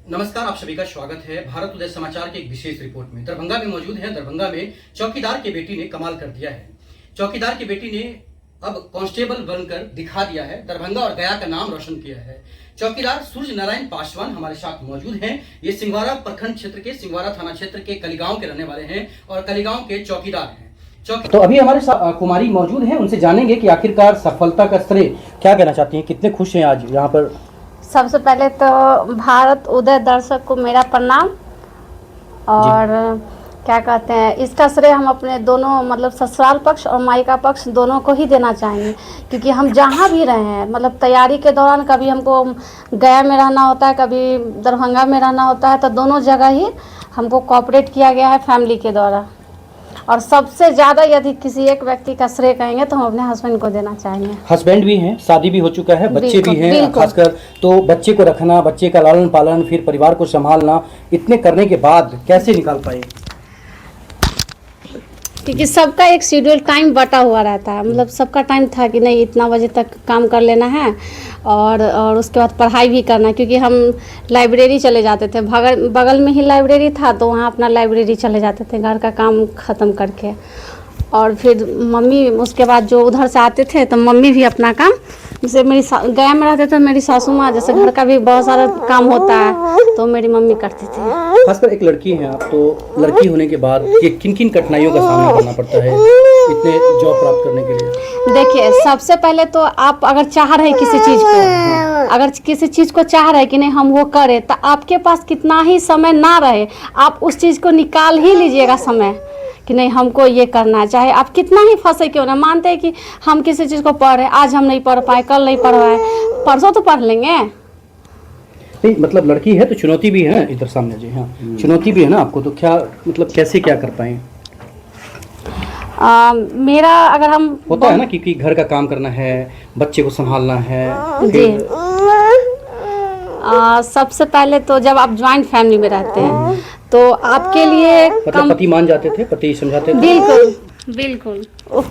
नमस्कार, आप सभी का स्वागत है भारत उदय समाचार के एक विशेष रिपोर्ट में। दरभंगा में मौजूद है। दरभंगा में चौकीदार की बेटी ने कमाल कर दिया है। चौकीदार की बेटी ने अब कांस्टेबल बनकर दिखा दिया है। दरभंगा और गया का नाम रोशन किया है। चौकीदार सूर्य नारायण पासवान हमारे साथ मौजूद हैं। ये सिंघवाड़ा प्रखंड क्षेत्र के सिंघवाड़ा थाना क्षेत्र के कलीगांव के रहने वाले हैं और कलीगांव के चौकीदार हैं। तो अभी हमारे साथ कुमारी मौजूद हैं, उनसे जानेंगे कि आखिरकार सफलता का श्रेय क्या कहना चाहती हैं, कितने खुश हैं आज यहाँ पर। सबसे पहले तो भारत उदय दर्शक को मेरा प्रणाम। और क्या कहते हैं, इसका श्रेय हम अपने दोनों मतलब ससुराल पक्ष और मायका पक्ष दोनों को ही देना चाहेंगे, क्योंकि हम जहाँ भी रहे हैं मतलब तैयारी के दौरान कभी हमको गया में रहना होता है, कभी दरभंगा में रहना होता है, तो दोनों जगह ही हमको कोऑपरेट किया गया है फैमिली के द्वारा। और सबसे ज़्यादा यदि किसी एक व्यक्ति का श्रेय कहेंगे तो हम अपने हस्बैंड को देना चाहेंगे। हस्बैंड भी हैं, शादी भी हो चुका है, बच्चे भी हैं खासकर, तो बच्चे को रखना, बच्चे का लालन पालन, फिर परिवार को संभालना, इतने करने के बाद कैसे निकाल पाए? क्योंकि सबका एक शेड्यूल टाइम बटा हुआ रहता है। मतलब सबका टाइम था कि नहीं इतना बजे तक काम कर लेना है और उसके बाद पढ़ाई भी करना, क्योंकि हम लाइब्रेरी चले जाते थे। बगल में ही लाइब्रेरी था तो वहाँ अपना लाइब्रेरी चले जाते थे घर का काम ख़त्म करके। और फिर मम्मी उसके बाद जो उधर से आते थे तो मम्मी भी अपना काम, जैसे मेरी गया में रहते थे मेरी सासू माँ, जैसे घर का भी बहुत सारा काम होता है तो मेरी मम्मी करती थी। खासकर एक लड़की हैं आप, तो लड़की होने के बाद ये किन किन कठिनाइयों का सामना करना पड़ता है इतने जॉब प्राप्त करने के लिए? देखिए, सबसे पहले तो आप अगर चाह रहे किसी चीज़ को, अगर किसी चीज़ को चाह रहे कि नहीं हम वो करें, तो आपके पास कितना ही समय ना रहे आप उस चीज़ को निकाल ही लीजिएगा समय कि नहीं हमको ये करना है। चाहे आप कितना ही फंसे क्यों ना, मानते हैं कि हम किसी चीज़ को पढ़ रहे, आज हम नहीं पढ़ पाए, कल नहीं पढ़ पाए, परसों तो पढ़ लेंगे। नहीं मतलब लड़की है तो चुनौती भी है इधर सामने जी। हाँ, चुनौती भी है ना आपको, तो क्या मतलब कैसे क्या कर पाए? मेरा अगर हम होता है ना क्योंकि घर का काम करना है, बच्चे को संभालना है जी। सबसे पहले तो जब आप ज्वाइंट फैमिली में रहते हैं तो आपके लिए मतलब पति मान जाते थे, पति समझाते थे? बिल्कुल बिल्कुल,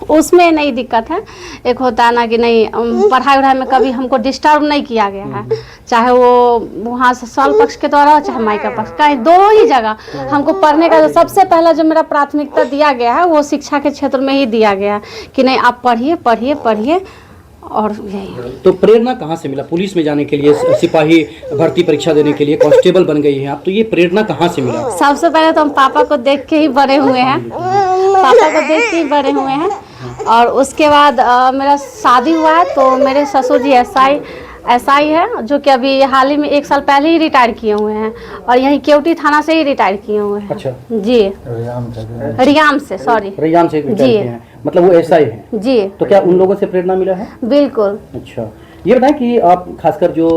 उसमें नहीं दिक्कत है। एक होता है ना कि नहीं पढ़ाई वढ़ाई में कभी हमको डिस्टर्ब नहीं किया गया है, चाहे वो वहाँ ससुराल पक्ष के द्वारा हो चाहे मायका पक्ष का, दोनों ही जगह हमको पढ़ने का सबसे पहला जो मेरा प्राथमिकता दिया गया है वो शिक्षा के क्षेत्र में ही दिया गया है कि नहीं आप पढ़िए पढ़िए पढ़िए। और यही तो प्रेरणा कहाँ से मिला पुलिस में जाने के लिए, सिपाही भर्ती परीक्षा देने के लिए, कांस्टेबल बन गई हैं आप, तो ये प्रेरणा कहाँ से मिला? सबसे पहले तो हम पापा को देख के ही बड़े हुए हैं, पापा को देख के ही बड़े हुए हैं। और उसके बाद मेरा शादी हुआ है तो मेरे ससुर जी एसआई है, जो कि अभी हाल ही में 1 साल पहले ही रिटायर किए हुए हैं और यहीं केवटी थाना से ही रिटायर किए हुए हैं। अच्छा जी, रियाम से जी हैं। मतलब वो एसआई हैं जी। तो क्या उन लोगों से प्रेरणा मिला है? बिल्कुल। अच्छा, ये बताएं कि आप खासकर जो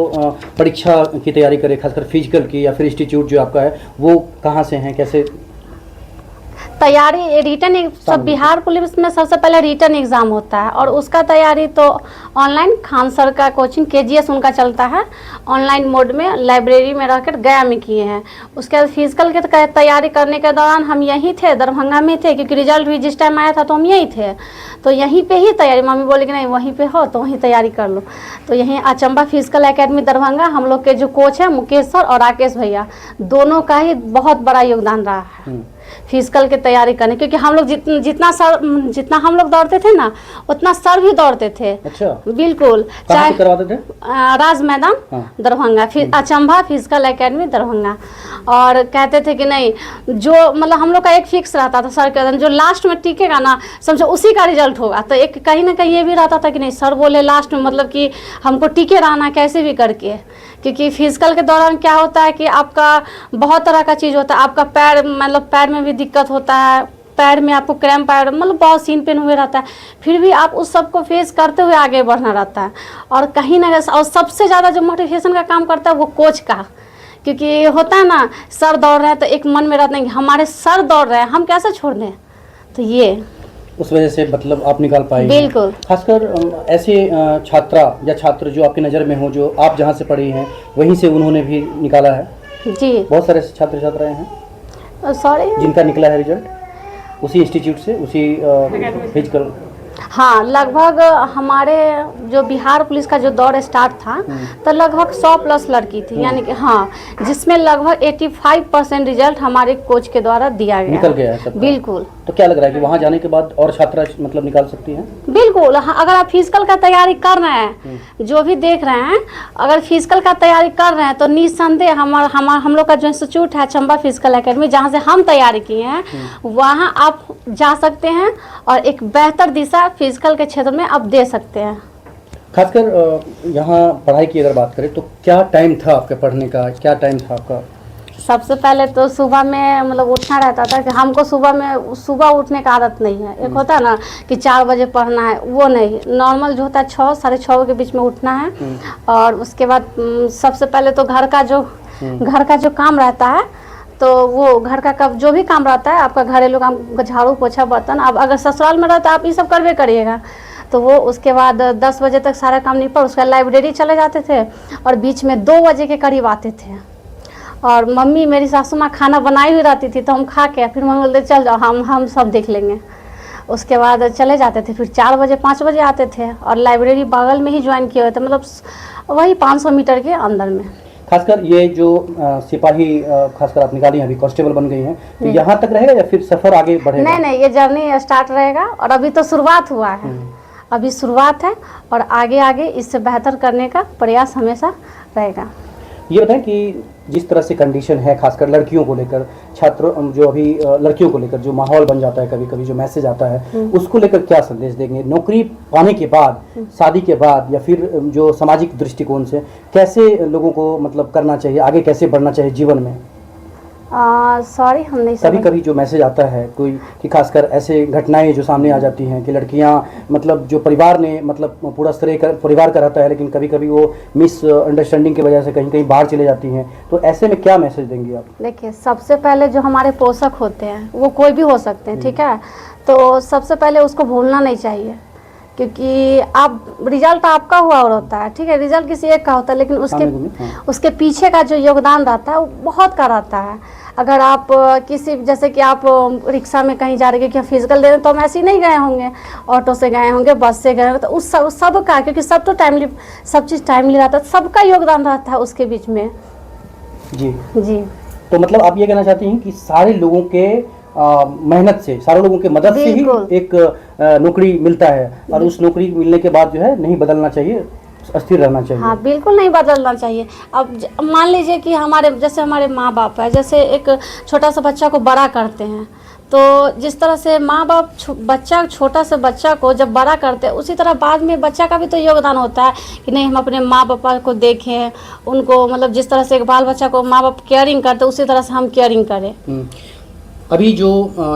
परीक्षा की तैयारी करें, खासकर फिजिकल की या फिर इंस्टीट्यूट जो आपका है वो कहाँ से हैं, कैसे तैयारी? रिटर्न सब बिहार पुलिस में सबसे पहले रिटर्न एग्ज़ाम होता है और उसका तैयारी तो ऑनलाइन खान सर का कोचिंग केजीएस उनका चलता है, ऑनलाइन मोड में लाइब्रेरी में रहकर गया में किए हैं। उसके बाद फिजिकल के तैयारी करने के दौरान हम यहीं थे, दरभंगा में थे, क्योंकि रिजल्ट भी जिस टाइम आया था तो हम यहीं थे, तो यहीं पे ही तैयारी। मम्मी बोली कि नहीं वहीं पे हो तो वहीं तैयारी कर लो, तो यहीं अचंबा फिजिकल एकेडमी दरभंगा हम लोग के जो कोच हैं मुकेश सर और राकेश भैया, दोनों का ही बहुत बड़ा योगदान रहा है फिजिकल की तैयारी करने, क्योंकि हम लोग जितना हम लोग दौड़ते थे ना उतना सर भी दौड़ते थे। अच्छा। बिल्कुल। चाहे करवाते थे? राज मैदान दरभंगा, फिर अचंबा फिजिकल एकेडमी दरभंगा। और कहते थे कि नहीं जो मतलब हम लोग का एक फिक्स रहता था सर के जो लास्ट में टिकेगा ना समझो उसी का रिजल्ट होगा, तो एक कहीं ना कहीं ये भी रहता था कि नहीं सर बोले लास्ट में मतलब कि हमको टिके रहना कैसे भी करके, क्योंकि फिजिकल के दौरान क्या होता है कि आपका बहुत तरह का चीज़ होता है, आपका पैर मतलब पैर में भी दिक्कत होता है, पैर में आपको क्रैम्प पैर मतलब बहुत सीन पेन हुए रहता है, फिर भी आप उस सब को फेस करते हुए आगे बढ़ना रहता है। और कहीं ना कहीं और सबसे ज़्यादा जो मोटिवेशन का काम करता है वो कोच का, क्योंकि होता है ना सर दौड़ रहे हैं तो एक मन में रहता है कि हमारे सर दौड़ रहे हैं हम कैसे छोड़ दें, तो ये उस वजह से मतलब आप निकाल पाए। बिल्कुल। खासकर ऐसे छात्रा या छात्र जो आपकी नज़र में हो, जो आप जहाँ से पढ़ी हैं वहीं से उन्होंने भी निकाला है जी, बहुत सारे छात्र छात्राएं हैं सॉरी जिनका निकला है रिजल्ट उसी इंस्टीट्यूट से, उसी फिजिकल हाँ, लगभग हमारे जो बिहार पुलिस का जो दौर स्टार्ट था तो लगभग 100 प्लस लड़की थी, यानी कि हाँ, जिसमें लगभग 85% रिजल्ट हमारे कोच के द्वारा दिया गया। निकल गया है सब। बिल्कुल। तो क्या लग रहा है कि वहाँ जाने के बाद और छात्रा मतलब निकाल सकती हैं? बिल्कुल हाँ, अगर आप फिजिकल का तैयारी कर रहे हैं, जो भी देख रहे हैं, अगर फिजिकल का तैयारी कर रहे हैं तो निस्संदेह हम लोग का जो इंस्टीट्यूट है चंबा फिजिकल एकेडमी, जहाँ से हम तैयारी किए हैं, वहाँ आप जा सकते हैं और एक बेहतर दिशा फिजिकल के क्षेत्र में आप दे सकते हैं। खासकर यहाँ पढ़ाई की अगर बात करें तो क्या टाइम था आपके पढ़ने का, क्या टाइम था आपका? सबसे पहले तो सुबह में मतलब उठना रहता था कि हमको सुबह उठने का आदत नहीं है। एक होता है ना कि 4 बजे पढ़ना है, वो नहीं, नॉर्मल जो होता है 6 साढ़े 6 के बीच में उठना है। और उसके बाद सबसे पहले तो घर का जो काम रहता है, तो वो घर का जो भी काम रहता है आपका घरेलू काम, झाड़ू पोछा बर्तन, अब अगर ससुराल में रहता है आप ये सब करवे करिएगा, तो वो उसके बाद 10 बजे तक सारा काम निपट, उसके बाद लाइब्रेरी चले जाते थे और बीच में 2 बजे के करीब आते थे। और मम्मी मेरी सासू माँ खाना बनाई हुई रहती थी तो हम खा के फिर मम्मी बोलते चल जाओ, हम सब देख लेंगे। उसके बाद चले जाते थे, फिर 4 बजे 5 बजे आते थे और लाइब्रेरी बगल में ही ज्वाइन किए हुए थे, मतलब वही 500 मीटर के अंदर में। खासकर ये जो सिपाही खासकर आप निकाली हैं, अभी कांस्टेबल बन गई हैं, तो यहाँ तक रहेगा या फिर सफर आगे बढ़ेगा? नहीं, ये जर्नी स्टार्ट रहेगा और अभी तो शुरुआत हुआ है, अभी शुरुआत है और आगे आगे इससे बेहतर करने का प्रयास हमेशा रहेगा। ये बताएं कि जिस तरह से कंडीशन है खासकर लड़कियों को लेकर, छात्रों जो अभी लड़कियों को लेकर जो माहौल बन जाता है, कभी कभी जो मैसेज आता है, उसको लेकर क्या संदेश देंगे? नौकरी पाने के बाद, शादी के बाद, या फिर जो सामाजिक दृष्टिकोण से कैसे लोगों को मतलब करना चाहिए, आगे कैसे बढ़ना चाहिए जीवन में? सॉरी हम नहीं कभी कभी जो मैसेज आता है कोई कि खासकर ऐसे घटनाएं जो सामने आ जाती हैं कि लड़कियां मतलब जो परिवार ने मतलब पूरा श्रेय परिवार का रहता है, लेकिन कभी कभी वो मिस अंडरस्टैंडिंग की वजह से कहीं कहीं बाहर चले जाती हैं, तो ऐसे में क्या मैसेज देंगे आप? देखिए, सबसे पहले जो हमारे पोषक होते हैं वो कोई भी हो सकते हैं, ठीक है, तो सबसे पहले उसको भूलना नहीं चाहिए, क्योंकि आप रिजल्ट आपका हुआ और होता है, ठीक है, रिजल्ट किसी एक का होता है, लेकिन उसके पीछे का जो योगदान रहता है वो बहुत का रहता है। अगर आप किसी जैसे कि आप रिक्शा में कहीं जा रहे हैं कि फिजिकल दे रहे हैं, तो हम ऐसे ही नहीं गए होंगे, ऑटो से गए होंगे, बस से गए होंगे, तो उस सब का, क्योंकि सब तो टाइमली, सब चीज़ टाइमली रहता है, सबका योगदान रहता है उसके बीच में। जी जी, तो मतलब आप ये कहना चाहती हैं कि सारे लोगों के मेहनत से, सारे लोगों के मदद से ही एक नौकरी मिलता है, और उस नौकरी मिलने के बाद जो है नहीं बदलना चाहिए, अस्थिर रहना चाहिए। हाँ, बिल्कुल नहीं बदलना चाहिए। अब मान लीजिए कि जैसे हमारे माँ बाप है, जैसे एक छोटा सा बच्चा को बड़ा करते हैं, तो जिस तरह से माँ बाप छोटा से बच्चा को जब बड़ा करते हैं, उसी तरह बाद में बच्चा का भी तो योगदान होता है कि नहीं, हम अपने माँ पापा को देखें, उनको मतलब जिस तरह से एक बाल बच्चा को माँ बाप केयरिंग करते उसी तरह से हम केयरिंग करें। अभी जो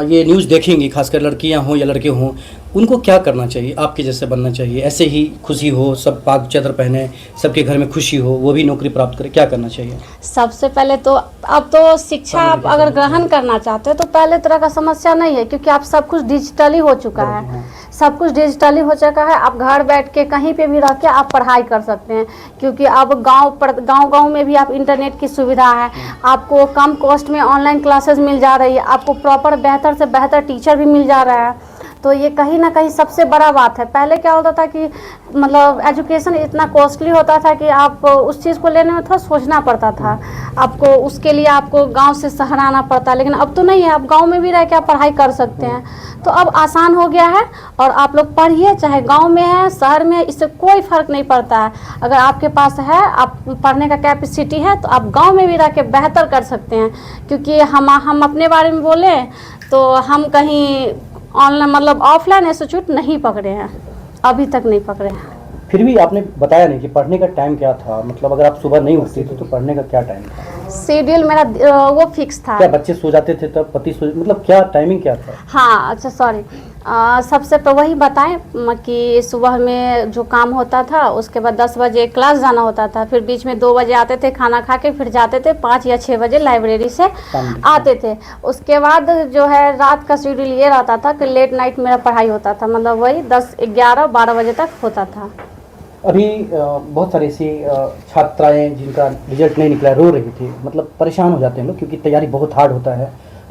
ये न्यूज़ देखेंगी, खासकर लड़कियां हों या लड़के हों, उनको क्या करना चाहिए? आपके जैसे बनना चाहिए, ऐसे ही खुशी हो, सब पाक चादर पहने, सबके घर में खुशी हो, वो भी नौकरी प्राप्त करे, क्या करना चाहिए? सबसे पहले तो अब तो शिक्षा आप अगर ग्रहण करना चाहते हो तो पहले तरह का समस्या नहीं है, क्योंकि आप सब कुछ डिजिटली हो चुका है, सब कुछ डिजिटली हो चुका है। आप घर बैठ के कहीं पे भी रह के आप पढ़ाई कर सकते हैं, क्योंकि अब गांव में भी आप इंटरनेट की सुविधा है, आपको कम कॉस्ट में ऑनलाइन क्लासेस मिल जा रही है, आपको प्रॉपर बेहतर से बेहतर टीचर भी मिल जा रहा है, तो ये कहीं ना कहीं सबसे बड़ा बात है। पहले क्या होता था कि मतलब एजुकेशन इतना कॉस्टली होता था कि आप उस चीज़ को लेने में थोड़ा सोचना पड़ता था, आपको उसके लिए आपको गांव से शहर आना पड़ता, लेकिन अब तो नहीं है, आप गांव में भी रह के आप पढ़ाई कर सकते हैं, तो अब आसान हो गया है। और आप लोग पढ़िए, चाहे गांव में है शहर में, इससे कोई फ़र्क नहीं पड़ता है। अगर आपके पास है, आप पढ़ने का कैपेसिटी है, तो आप गाँव में भी रह के बेहतर कर सकते हैं। क्योंकि हम अपने बारे में बोलें तो हम कहीं ऑनलाइन मतलब ऑफलाइन इंस्टीट्यूट नहीं पकड़े हैं, अभी तक नहीं पकड़े हैं। फिर भी आपने बताया नहीं कि पढ़ने का टाइम क्या था, मतलब अगर आप सुबह नहीं उठती तो पढ़ने का क्या टाइम था? शेड्यूल मेरा वो फिक्स था। क्या बच्चे सो जाते थे तब, पति सो, मतलब क्या टाइमिंग क्या था? हाँ, अच्छा सॉरी, सबसे तो वही बताएं कि सुबह में जो काम होता था, उसके बाद 10 बजे क्लास जाना होता था, फिर बीच में 2 बजे आते थे खाना खा के, फिर जाते थे 5 या 6 बजे लाइब्रेरी से आते थे। उसके बाद जो है रात का शेड्यूल ये रहता था कि लेट नाइट मेरा पढ़ाई होता था, मतलब वही 10, 11, 12 बजे तक होता था। अभी बहुत सारी ऐसी छात्राएं जिनका रिजल्ट नहीं निकला, रो रही थी, मतलब परेशान हो जाते हैं लोग, क्योंकि तैयारी बहुत हार्ड होता है,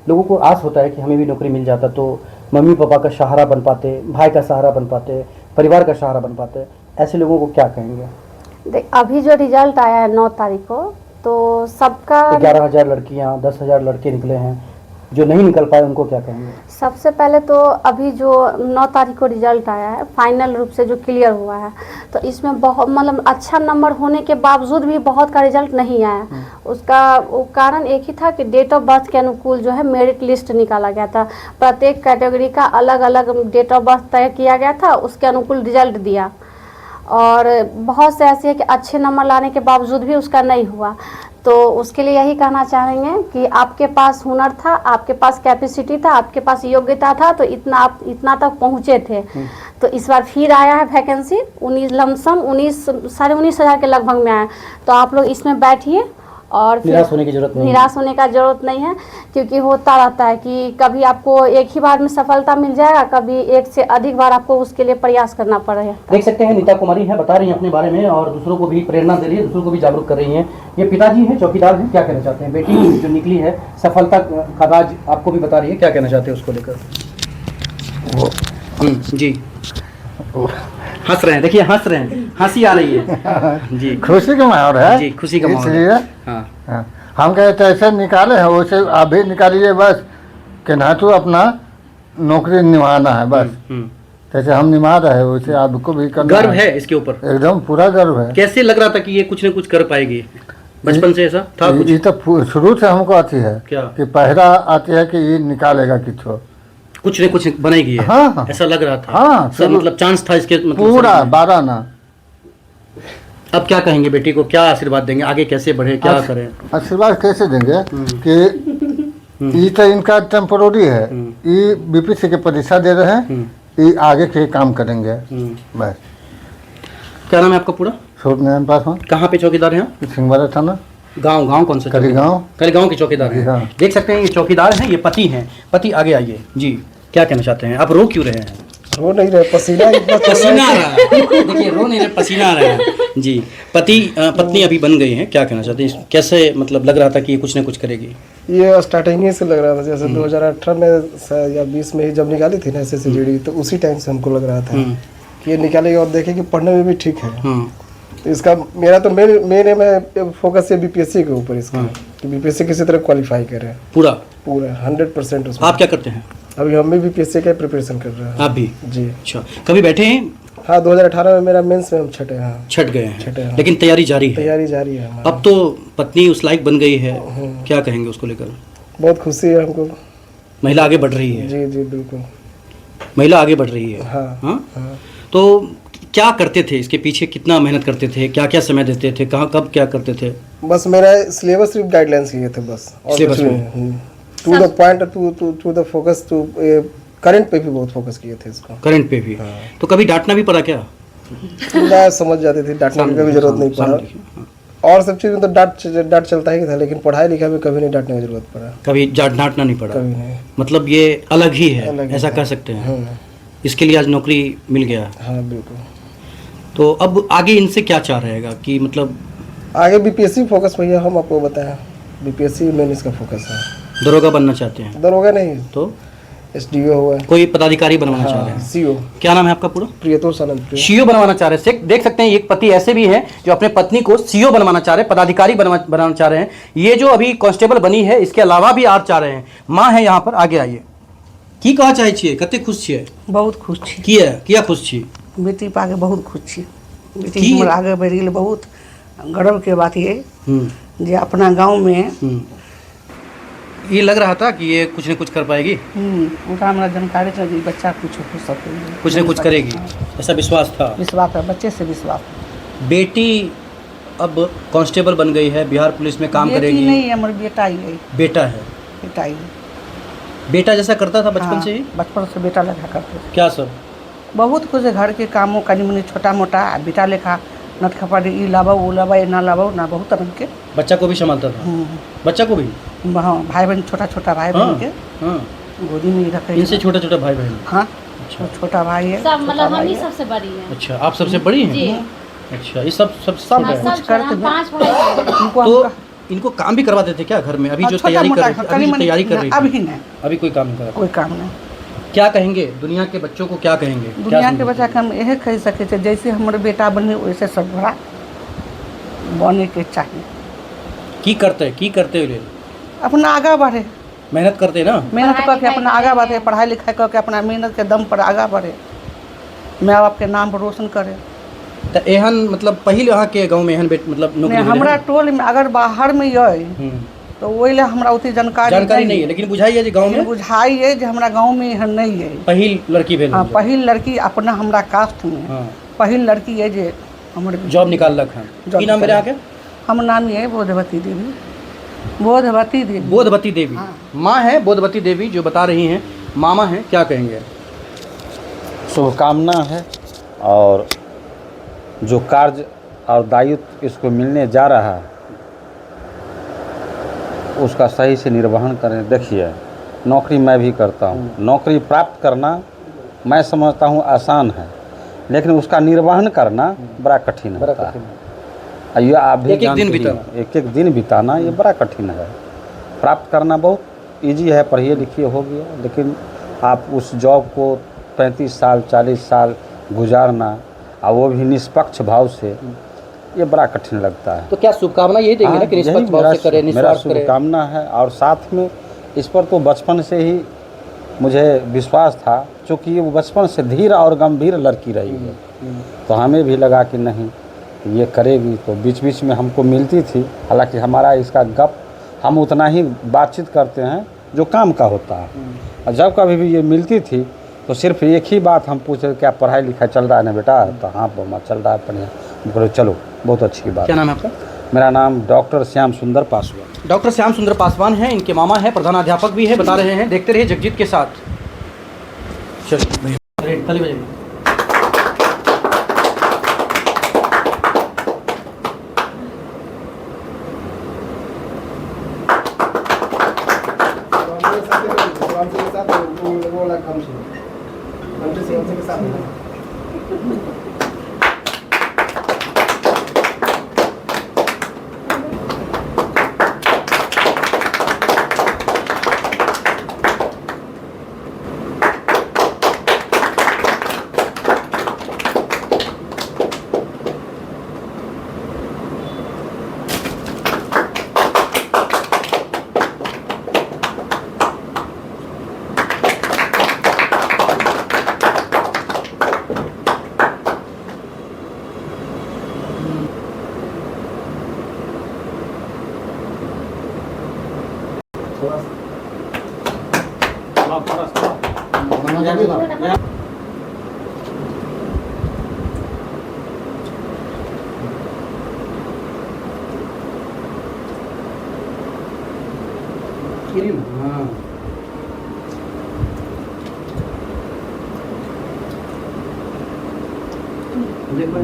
लोगों को आस होता है कि हमें भी नौकरी मिल जाता तो मम्मी पापा का सहारा बन पाते, भाई का सहारा बन पाते, परिवार का सहारा बन पाते, ऐसे लोगों को क्या कहेंगे? देख, अभी जो रिजल्ट आया है 9 तारीख को, तो सबका 11,000 लड़कियां, 10,000 लड़के निकले हैं, जो नहीं निकल पाए उनको क्या कहेंगे? सबसे पहले तो अभी जो 9 तारीख को रिजल्ट आया है फाइनल रूप से जो क्लियर हुआ है, तो इसमें बहुत मतलब अच्छा नंबर होने के बावजूद भी बहुत का रिजल्ट नहीं आया। उसका वो कारण एक ही था कि डेट ऑफ बर्थ के अनुकूल जो है मेरिट लिस्ट निकाला गया था। प्रत्येक कैटेगरी का अलग अलग डेट ऑफ बर्थ तय किया गया था, उसके अनुकूल रिजल्ट दिया। और बहुत से ऐसे है कि अच्छे नंबर लाने के बावजूद भी उसका नहीं हुआ। तो उसके लिए यही कहना चाहेंगे कि आपके पास हुनर था, आपके पास कैपेसिटी था, आपके पास योग्यता था, तो आप इतना तक पहुँचे थे। तो इस बार फिर आया है वैकेंसी 19 लमसम 19,000 के लगभग में आया। तो आप लोग इसमें बैठिए और फिर निराश होने की जरूरत नहीं है। निराश होने का जरूरत नहीं है, क्योंकि होता रहता है कि कभी आपको एक ही बार में सफलता मिल जाएगा, कभी एक से अधिक बार आपको उसके लिए प्रयास करना पड़ेगा। देख सकते हैं नीता कुमारी है, बता रही हैं अपने बारे में और दूसरों को भी प्रेरणा दे रही है, दूसरों को भी जागरूक कर रही हैं। ये पिताजी हैं, चौकीदार हैं, क्या कहना चाहते हैं? बेटी जो निकली है सफलता का राज आपको भी बता रही है, क्या कहना चाहते हैं उसको लेकर? जी हंस रहे हैं, देखिए हंस रहे हैं, हंसी आ रही है जी। खुशी का माहौल है जी, खुशी का माहौल है। इसलिए हाँ हम कहते ऐसे निकाले हैं, वैसे आप भी निकालिए बस, कि ना तो अपना नौकरी निभाना है बस, जैसे हम निभा रहे हैं वैसे आपको भी करना गर्व है इसके ऊपर? एकदम पूरा गर्व है। कैसे लग रहा था कि ये कुछ न कुछ कर पाएगी? बचपन से ऐसा था कुछ? ये तो शुरू से हमको आती है क्या? कि पहला आती है कि ये निकालेगा कुछ न कुछ बनेगी है। हाँ। ऐसा लग रहा था। हाँ, सर मतलब चांस था इसके, मतलब पूरा सर में। 12 ना। अब क्या कहेंगे बेटी को, क्या आशीर्वाद देंगे, आगे कैसे बढ़े, क्या करें? आशीर्वाद कैसे देंगे कि ये तो इनका टेम्पोररी है, ये बीपीसी की परीक्षा दे रहे हैं, ये आगे के काम करेंगे बस। क्या नाम है आपका पूरा? सूर्यनारायण पासवान। कहाँ पे चौकीदार हैं आप? सिंहवाड़ा थाना, गांव कौन सा? कलीगांव। कलीगांव के चौकीदार हैं। हाँ। देख सकते हैं ये चौकीदार हैं, ये पति हैं। पति आगे आइए जी, क्या कहना चाहते हैं आप? रो क्यों रहे हैं? रो नहीं रहे, पसीना इतना पसीना आ रहा है। देखिए रो नहीं रहे, पसीना आ रहा है जी। पत्नी अभी बन गई हैं, क्या कहना चाहते हैं? कैसे मतलब लग रहा था कि ये कुछ न कुछ करेगी? ये स्टार्टिंग ही से लग रहा था, जैसे 2018 में या 20 में ही जब निकाली थी ना SSC तो उसी टाइम से हमको लग रहा था कि ये निकालेगी और देखेगी पढ़ने में भी ठीक है। तो इसका मेरा तो मेरे में फोकस है BPSC के ऊपर इसका, कि BPSC किसी तरह क्वालिफाई करे पूरा 100% उसमें। आप क्या करते हैं? अभी हम भी BPSC का प्रिपरेशन कर रहे हैं। आप भी? जी। अच्छा, कभी बैठे हैं? हाँ, 2018 में मेरा मेंस में हम छठे हैं। छट गए हैं, छठे हैं। लेकिन तैयारी जारी है। तैयारी जारी है हमारी। अब तो पत्नी उस लायक बन गई है, क्या कहेंगे उसको लेकर? बहुत खुशी है हमको। महिला आगे बढ़ रही है। जी जी बिल्कुल, महिला आगे बढ़ रही है। हाँ हाँ? हाँ। तो क्या करते थे इसके पीछे, कितना मेहनत करते थे, क्या क्या समय देते थे, कहाँ कब क्या करते थे? बस मेरा सिलेबस सिर्फ गाइडलाइंस किए थे बस, और सिलेबस कुछ में? नहीं। To the point, to the focus, to current पे भी बहुत फोकस किए थे इसको। करंट पे भी? तो कभी डांटना भी पड़ा क्या? मैं समझ जाती थी, डांटने की कभी जरूरत नहीं पड़ा। और सब चीज़ में तो डांट चलता ही था, लेकिन पढ़ाई लिखाई में कभी नहीं डांटने की जरूरत पड़ा। कभी डांटना नहीं पड़ा? कभी नहीं। मतलब ये अलग ही है, अलग ही ऐसा है। कह सकते हैं। हाँ इसके लिए आज नौकरी मिल गया। हाँ बिल्कुल। तो अब आगे इनसे क्या चाह रहेगा कि मतलब? आगे BPSC फोकस भैया, हम आपको बताया BPSC मेन इसका फोकस है। दरोगा बनना चाहते हैं? दरोगा नहीं तो SDO हुआ, कोई पदाधिकारी बनवाना चाह रहे हैं? CO। क्या नाम है आपका पूरा? प्रियतोष आनंद प्रिय। सीओ बनवाना चाह रहे हैं। देख सकते हैं एक पति ऐसे भी हैं जो अपने पत्नी को सीओ बनवाना चाह रहे हैं, पदाधिकारी बनाना चाह रहे हैं। ये जो अभी कांस्टेबल बनी है, इसके अलावा भी आप चाह रहे हैं। माँ है यहाँ पर, आगे आइए। की कहा चाहे छिए, कते खुश छिए? बहुत खुश छी, किया खुश छी? बेटी पाके बहुत खुश छी। बेटी की? हमर आगे बढ़ गेल, बहुत गर्व के बात ये जे अपना गांव में ये लग रहा था कि ये कुछ न कुछ कर पाएगी, उनका हमरा जानकारी था कि बच्चा कुछ हो सकता है, कुछ न कुछ करेगी, ऐसा विश्वास था। विश्वास है, बच्चे से विश्वास है। बेटी अब कांस्टेबल बन गई है, बिहार पुलिस में काम बेटी करेगी। नहीं, हमर बेटा ही है। बेटा है? बेटा ही। बेटा जैसा करता था बचपन हाँ, से ही? बचपन से बेटा लेखा करते थे। क्या सब? बहुत कुछ घर के कामों कनी मनी छोटा मोटा, बेटा लेखा नट खपाटी, ई लाबो वो लाबो, ना लाबो ना, बहुत तरह के। बच्चा को भी संभालता था? बच्चा को भी? हाँ, भाई बहन, छोटा छोटा भाई बहन के गोदी में रखे। इनसे छोटा छोटा भाई बहन? हाँ, छोटा भाई है। सब मतलब हम ही सबसे बड़ी है। अच्छा, आप सबसे बड़ी हैं? अच्छा, ये सब छोटा है। कुछ करते 5 भाई हैं। तो इनको काम भी करवाते थे क्या घर में? अभी जो तैयारी कर रही थी, अभी कोई काम नहीं करा? अभी नहीं, अभी कोई काम नहीं करा? कोई काम नहीं। क्या कहेंगे दुनिया के बच्चों को, क्या कहेंगे? दुनिया के बच्चा के हम यह कह सके थे जैसे हमारे बेटा बने वैसे सब बड़ा बने के चाहिए। की करते हुए अपना आगा बढ़े, मेहनत करते ना, मेहनत करके अपना आगा बढ़े, पढ़ाई लिखाई करके अपना मेहनत के दम पर आगा बढ़े, माँ बाप के नाम पर रोशन करे। तो एहन मतलब पहले अहाँ के गांव में एहन मतलब नहीं नौकरी हमरा टोल में अगर बाहर में ये तो वही ला हमरा उतनी जानकारी नहीं है, लेकिन बुझाइए जे गांव में बुझाई है जो हमरा गांव में एहन नहीं है। पहिल लड़की भेल, हाँ पहिल लड़की अपना हमरा कास्ट में हाँ पहिल लड़की है जे हमारे जॉब निकालक है। जॉब की नाम मेरे आके? हम नाम है बोधवती देवी, बोधवती देवी। बोधवती देवी हाँ। माँ है बोधवती देवी जो बता रही हैं, मामा हैं, क्या कहेंगे? शुभकामना है और जो कार्य और दायित्व इसको मिलने जा रहा है उसका सही से निर्वहन करें। देखिए नौकरी मैं भी करता हूँ, नौकरी प्राप्त करना मैं समझता हूँ आसान है, लेकिन उसका निर्वहन करना बड़ा कठिन होता है। ये आप भी एक-एक दिन जानते ही बिताना। हैं, एक दिन बिताना ये बड़ा कठिन है। प्राप्त करना बहुत इजी है, पढ़िए लिखिए हो गया, लेकिन आप उस जॉब को 35 साल 40 साल गुजारना और वो भी निष्पक्ष भाव से, ये बड़ा कठिन लगता है। तो क्या शुभकामना यही देंगे ना कि यही निष्पक्ष भाव से करे, मेरा निस्वार्थ करे? शुभकामना है। और साथ में इस पर तो बचपन से ही मुझे विश्वास था, क्योंकि वो बचपन से धीर और गंभीर लड़की रही है, तो हमें भी लगा कि नहीं ये करेगी। तो बीच बीच में हमको मिलती थी, हालांकि हमारा इसका गप हम उतना ही बातचीत करते हैं जो काम का होता है। और जब कभी भी ये मिलती थी तो सिर्फ एक ही बात हम पूछे, क्या पढ़ाई लिखाई चल रहा है ना बेटा? तो हाँ मम्मा चल रहा है बढ़िया। बोलो चलो बहुत अच्छी बात। क्या नाम है आपका? मेरा नाम डॉक्टर श्याम सुंदर पासवान। डॉक्टर श्याम सुंदर पासवान हैं, इनके मामा हैं, प्रधानाध्यापक भी है, बता रहे हैं। देखते रहिए जगजीत के साथ। चलिए ताली बजाइए। हाँ देखो